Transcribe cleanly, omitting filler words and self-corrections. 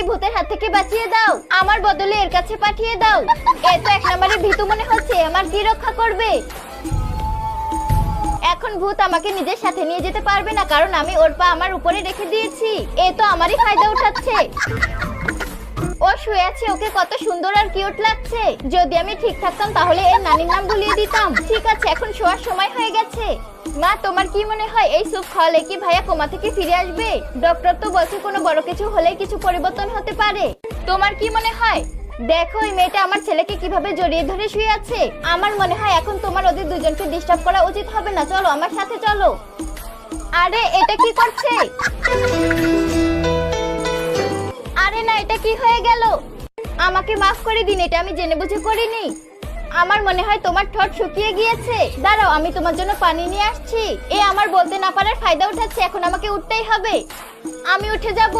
এই ভূতের হাত থেকে বাঁচিয়ে দাও, আমার বদলে এর কাছে পাঠিয়ে দাও। এ তো এক নম্বরে ভীতু মনে হচ্ছে, আমার কি রক্ষা করবে? এখন ভূত আমাকে নিজের সাথে নিয়ে যেতে পারবে না, কারণ আমি ওর পা আমার উপরে রেখে দিয়েছি। এ তো আমারই ফায়দা উঠাচ্ছে। ও শুয়ে আছে, ওকে কত সুন্দর আর কিউট লাগছে। যদি আমি ঠিক থাকতাম তাহলে এর নানির নাম ভুলিয়ে দিতাম। ঠিক আছে, এখন শোয়ার সময় হয়ে গেছে। মা, তোমার কি মনে হয় এই স্যুপ খাওয়ালে কি ভাইয়া কোমা থেকে ফিরে আসবে? ডক্টর তো বলছে কোনো বড় কিছু হলেই কিছু পরিবর্তন হতে পারে। তোমার কি মনে হয়? দেখো এই মেয়েটা আমার ছেলেকে কিভাবে জড়িয়ে ধরে শুয়ে আছে। আমার মনে হয় এখন তোমার ওদের দুজনকে ডিস্টার্ব করা উচিত হবে না। চলো আমার সাথে চলো। আরে এটা কি করছে? আরে না, এটা কি হয়ে গেল? আমাকে মাফ করে দিন, এটা আমি জেনে বুঝে করিনি। আমার মনে হয় তোমার ঠোঁট শুকিয়ে গিয়েছে। দাঁড়াও, আমি তোমার জন্য পানি নিয়ে আসছি। এ আমার বলতে না পারার ফায়দা উঠাচ্ছে, এখন আমাকে উঠতেই হবে। আমি উঠে যাব।